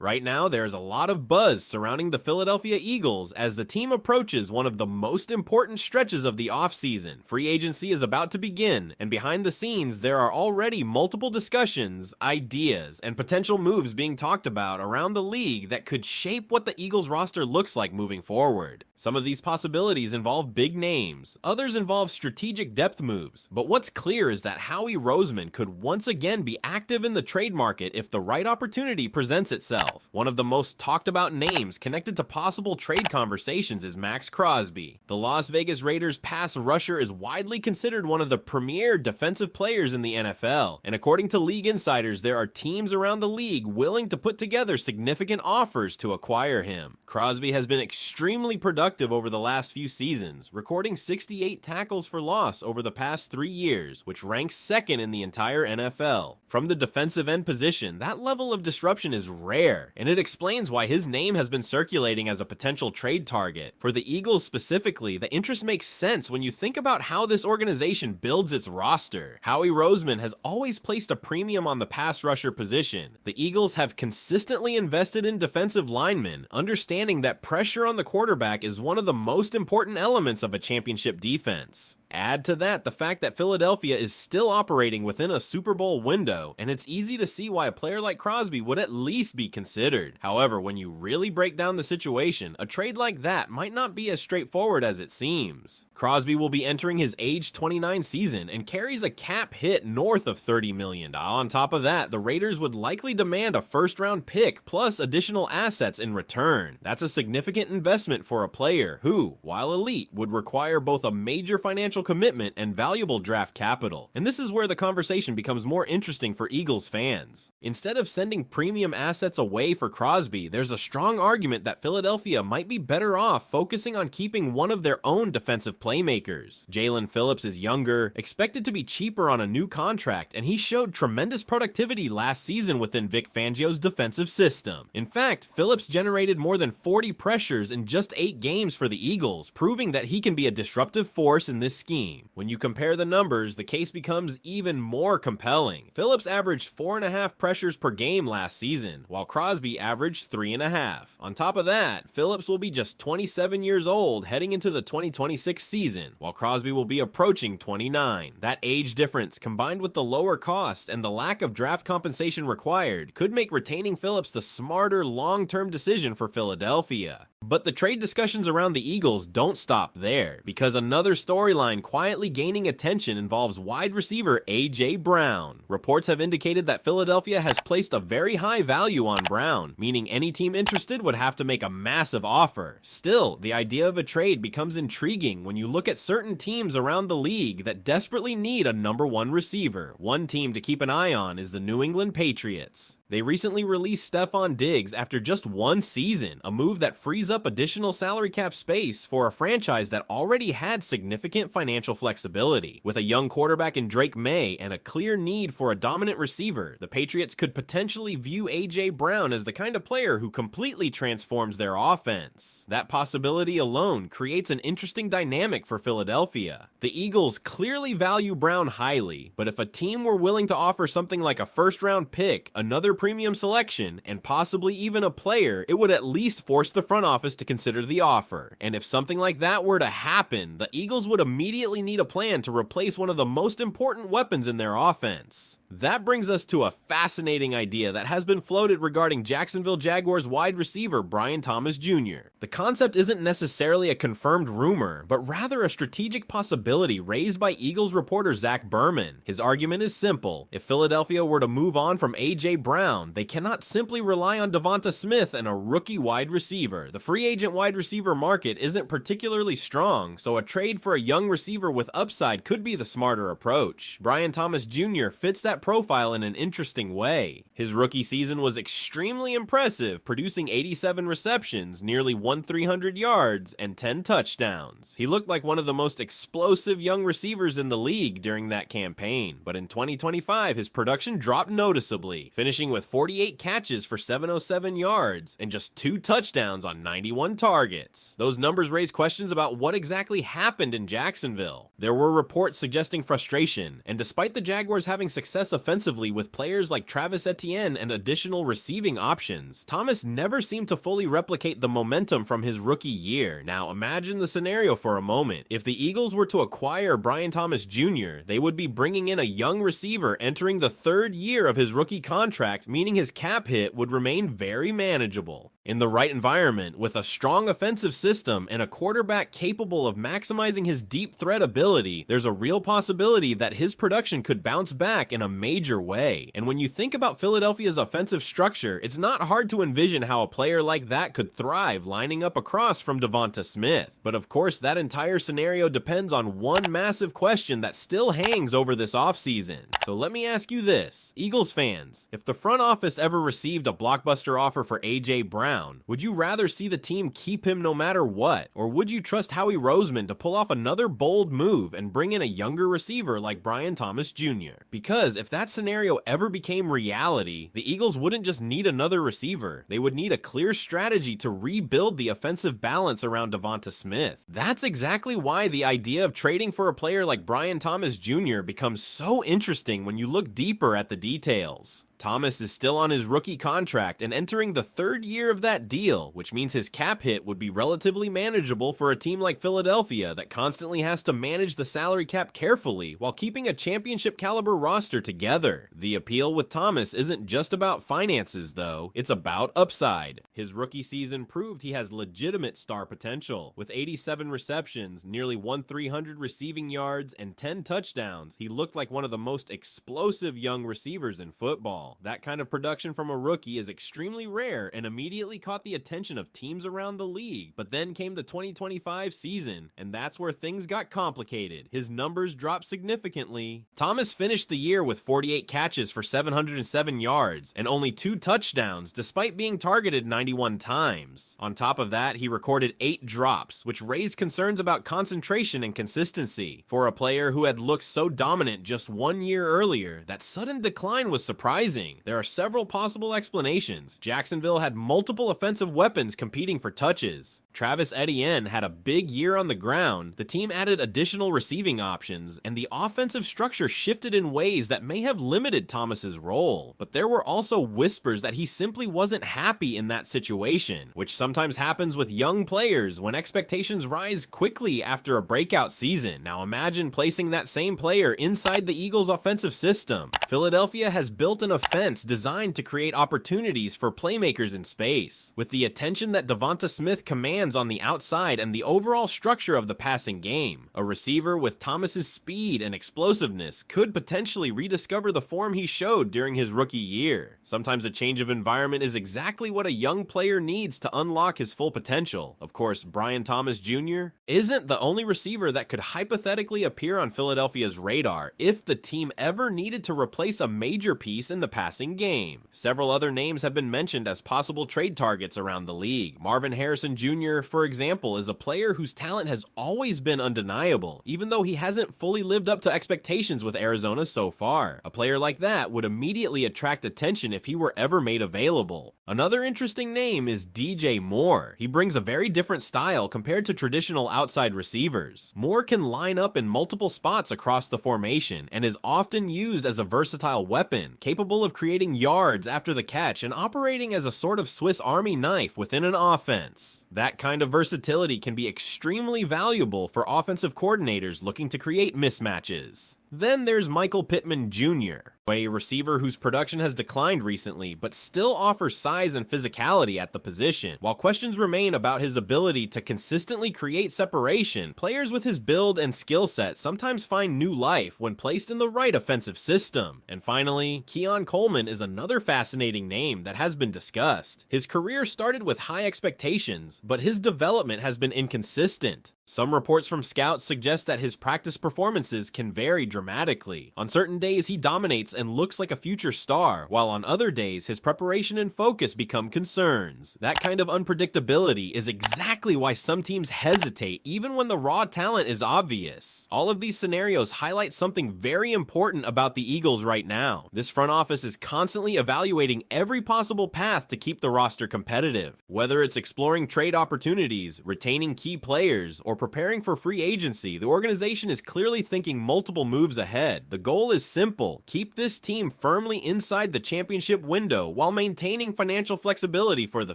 Right now, there's a lot of buzz surrounding the Philadelphia Eagles as the team approaches one of the most important stretches of the offseason. Free agency is about to begin, and behind the scenes, there are already multiple discussions, ideas, and potential moves being talked about around the league that could shape what the Eagles roster looks like moving forward. Some of these possibilities involve big names, others involve strategic depth moves, but what's clear is that Howie Roseman could once again be active in the trade market if the right opportunity presents itself. One of the most talked about names connected to possible trade conversations is Max Crosby. The Las Vegas Raiders pass rusher is widely considered one of the premier defensive players in the NFL, and according to league insiders, there are teams around the league willing to put together significant offers to acquire him. Crosby has been extremely productive over the last few seasons, recording 68 tackles for loss over the past 3 years, which ranks second in the entire NFL. From the defensive end position, that level of disruption is rare, and it explains why his name has been circulating as a potential trade target. For the Eagles specifically, the interest makes sense when you think about how this organization builds its roster. Howie Roseman has always placed a premium on the pass rusher position. The Eagles have consistently invested in defensive linemen, understanding that pressure on the quarterback is one of the most important elements of a championship defense. Add to that the fact that Philadelphia is still operating within a Super Bowl window, and it's easy to see why a player like Crosby would at least be considered. However, when you really break down the situation, a trade like that might not be as straightforward as it seems. Crosby will be entering his age 29 season and carries a cap hit north of $30 million. On top of that, the Raiders would likely demand a first-round pick plus additional assets in return. That's a significant investment for a player who, while elite, would require both a major financial commitment and valuable draft capital. And this is where the conversation becomes more interesting for Eagles fans. Instead of sending premium assets away for Crosby, there's a strong argument that Philadelphia might be better off focusing on keeping one of their own defensive playmakers. Jalen Phillips is younger, expected to be cheaper on a new contract, and he showed tremendous productivity last season within Vic Fangio's defensive system. In fact, Phillips generated more than 40 pressures in just 8 games for the Eagles, proving that he can be a disruptive force in this scheme. When you compare the numbers, the case becomes even more compelling. Phillips averaged 4.5 pressures per game last season, while Crosby averaged 3.5. On top of that, Phillips will be just 27 years old heading into the 2026 season, while Crosby will be approaching 29. That age difference, combined with the lower cost and the lack of draft compensation required, could make retaining Phillips the smarter long-term decision for Philadelphia. But the trade discussions around the Eagles don't stop there, because another storyline quietly gaining attention involves wide receiver A.J. Brown. Reports have indicated that Philadelphia has placed a very high value on Brown, meaning any team interested would have to make a massive offer. Still, the idea of a trade becomes intriguing when you look at certain teams around the league that desperately need a number 1 receiver. One team to keep an eye on is the New England Patriots. They recently released Stefon Diggs after just 1 season, a move that frees up additional salary cap space for a franchise that already had significant financial flexibility. With a young quarterback in Drake May and a clear need for a dominant receiver, the Patriots could potentially view A.J. Brown as the kind of player who completely transforms their offense. That possibility alone creates an interesting dynamic for Philadelphia. The Eagles clearly value Brown highly, but if a team were willing to offer something like a first-round pick, another premium selection, and possibly even a player, it would at least force the front office to consider the offer. And if something like that were to happen, the Eagles would immediately need a plan to replace one of the most important weapons in their offense. That brings us to a fascinating idea that has been floated regarding Jacksonville Jaguars wide receiver Brian Thomas Jr. The concept isn't necessarily a confirmed rumor, but rather a strategic possibility raised by Eagles reporter Zach Berman. His argument is simple. If Philadelphia were to move on from A.J. Brown, they cannot simply rely on DeVonta Smith and a rookie wide receiver. The free agent wide receiver market isn't particularly strong, so a trade for a young receiver with upside could be the smarter approach. Brian Thomas Jr. fits that profile in an interesting way. His rookie season was extremely impressive, producing 87 receptions, nearly 1,300 yards, and 10 touchdowns. He looked like one of the most explosive young receivers in the league during that campaign, but in 2025 his production dropped noticeably, finishing with 48 catches for 707 yards and just 2 touchdowns on 91 targets. Those numbers raise questions about what exactly happened in Jacksonville. There were reports suggesting frustration, and despite the Jaguars having success Thomas offensively with players like Travis Etienne and additional receiving options, Thomas never seemed to fully replicate the momentum from his rookie year. Now imagine the scenario for a moment. If the Eagles were to acquire Brian Thomas Jr., they would be bringing in a young receiver entering the third year of his rookie contract, meaning his cap hit would remain very manageable. In the right environment, with a strong offensive system and a quarterback capable of maximizing his deep threat ability, there's a real possibility that his production could bounce back in a major way. And when you think about Philadelphia's offensive structure, it's not hard to envision how a player like that could thrive lining up across from DeVonta Smith. But of course, that entire scenario depends on one massive question that still hangs over this offseason. So let me ask you this, Eagles fans, if the front office ever received a blockbuster offer for A.J. Brown, would you rather see the team keep him no matter what? Or would you trust Howie Roseman to pull off another bold move and bring in a younger receiver like Brian Thomas Jr.? Because if that scenario ever became reality, the Eagles wouldn't just need another receiver. They would need a clear strategy to rebuild the offensive balance around DeVonta Smith. That's exactly why the idea of trading for a player like Brian Thomas Jr. becomes so interesting when you look deeper at the details. Thomas is still on his rookie contract and entering the third year of that deal, which means his cap hit would be relatively manageable for a team like Philadelphia that constantly has to manage the salary cap carefully while keeping a championship caliber roster together. The appeal with Thomas isn't just about finances though, it's about upside. His rookie season proved he has legitimate star potential. With 87 receptions, nearly 1,300 receiving yards, and 10 touchdowns, he looked like one of the most explosive young receivers in football. That kind of production from a rookie is extremely rare and immediately caught the attention of teams around the league. But then came the 2025 season, and that's where things got complicated. His numbers dropped significantly. Thomas finished the year with 48 catches for 707 yards and only 2 touchdowns despite being targeted 91 times. On top of that, he recorded 8 drops, which raised concerns about concentration and consistency. For a player who had looked so dominant just 1 year earlier, that sudden decline was surprising. There are several possible explanations. Jacksonville had multiple offensive weapons competing for touches. Travis Etienne had a big year on the ground, the team added additional receiving options, and the offensive structure shifted in ways that may have limited Thomas's role. But there were also whispers that he simply wasn't happy in that situation, which sometimes happens with young players when expectations rise quickly after a breakout season. Now imagine placing that same player inside the Eagles' offensive system. Philadelphia has built an offense designed to create opportunities for playmakers in space. With the attention that DeVonta Smith commands on the outside and the overall structure of the passing game, a receiver with Thomas's speed and explosiveness could potentially rediscover the form he showed during his rookie year. Sometimes a change of environment is exactly what a young player needs to unlock his full potential. Of course, Brian Thomas Jr. isn't the only receiver that could hypothetically appear on Philadelphia's radar if the team ever needed to replace a major piece in the passing game. Several other names have been mentioned as possible trade targets around the league. Marvin Harrison Jr., for example, is a player whose talent has always been undeniable, even though he hasn't fully lived up to expectations with Arizona so far. A player like that would immediately attract attention if he were ever made available. Another interesting name is DJ Moore. He brings a very different style compared to traditional outside receivers. Moore can line up in multiple spots across the formation and is often used as a versatile weapon, capable of creating yards after the catch and operating as a sort of Swiss Army knife within an offense. That kind of versatility can be extremely valuable for offensive coordinators looking to create mismatches. Then there's Michael Pittman Jr., a receiver whose production has declined recently, but still offers size and physicality at the position. While questions remain about his ability to consistently create separation, players with his build and skill set sometimes find new life when placed in the right offensive system. And finally, Keon Coleman is another fascinating name that has been discussed. His career started with high expectations, but his development has been inconsistent. Some reports from scouts suggest that his practice performances can vary dramatically. On certain days, he dominates and looks like a future star, while on other days, his preparation and focus become concerns. That kind of unpredictability is exactly why some teams hesitate even when the raw talent is obvious. All of these scenarios highlight something very important about the Eagles right now. This front office is constantly evaluating every possible path to keep the roster competitive. Whether it's exploring trade opportunities, retaining key players, or preparing for free agency, the organization is clearly thinking multiple moves moves ahead. The goal is simple: keep this team firmly inside the championship window while maintaining financial flexibility for the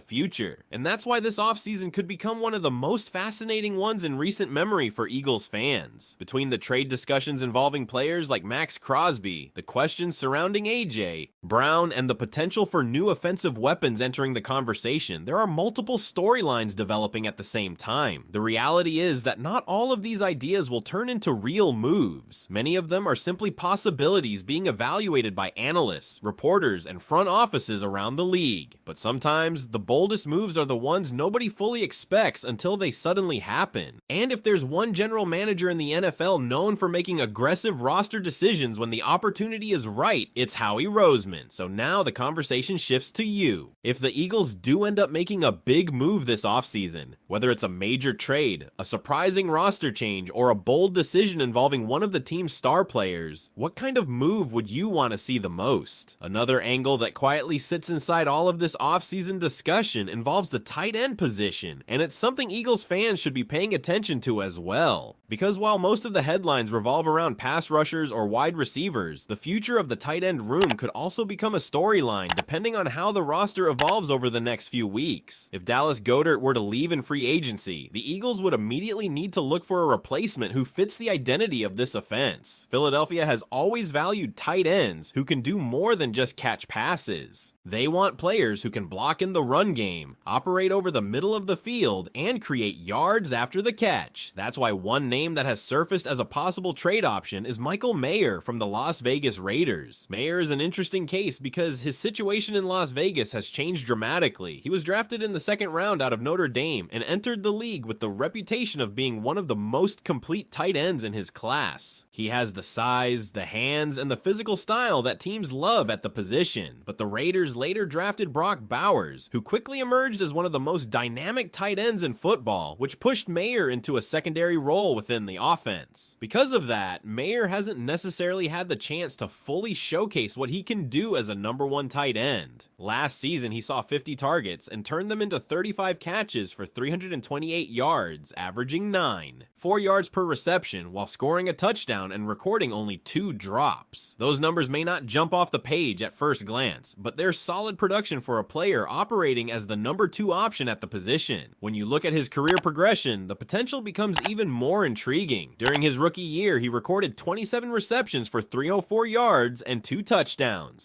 future. And that's why this offseason could become one of the most fascinating ones in recent memory for Eagles fans. Between the trade discussions involving players like Max Crosby, the questions surrounding AJ Brown, and the potential for new offensive weapons entering the conversation, there are multiple storylines developing at the same time. The reality is that not all of these ideas will turn into real moves. Many of them are simply possibilities being evaluated by analysts, reporters, and front offices around the league. But sometimes, the boldest moves are the ones nobody fully expects until they suddenly happen. And if there's one general manager in the NFL known for making aggressive roster decisions when the opportunity is right, it's Howie Roseman. So now the conversation shifts to you. If the Eagles do end up making a big move this offseason, whether it's a major trade, a surprising roster change, or a bold decision involving one of the team's star players, what kind of move would you want to see the most? Another angle that quietly sits inside all of this offseason discussion involves the tight end position, and it's something Eagles fans should be paying attention to as well. Because while most of the headlines revolve around pass rushers or wide receivers, the future of the tight end room could also become a storyline depending on how the roster evolves over the next few weeks. If Dallas Goedert were to leave in free agency, the Eagles would immediately need to look for a replacement who fits the identity of this offense. Philadelphia has always valued tight ends who can do more than just catch passes. They want players who can block in the run game, operate over the middle of the field, and create yards after the catch. That's why one name that has surfaced as a possible trade option is Michael Mayer from the Las Vegas Raiders. Mayer is an interesting case because his situation in Las Vegas has changed dramatically. He was drafted in the second round out of Notre Dame and entered the league with the reputation of being one of the most complete tight ends in his class. He has the size, the hands, and the physical style that teams love at the position, but the Raiders later drafted Brock Bowers, who quickly emerged as one of the most dynamic tight ends in football, which pushed Mayer into a secondary role within the offense. Because of that, Mayer hasn't necessarily had the chance to fully showcase what he can do as a number one tight end. Last season, he saw 50 targets and turned them into 35 catches for 328 yards, averaging 4 yards per reception, while scoring a touchdown and recording only 2 drops. Those numbers may not jump off the page at first glance, but they're solid production for a player operating as the number 2 option at the position. When you look at his career progression, the potential becomes even more intriguing. During his rookie year, he recorded 27 receptions for 304 yards and 2 touchdowns.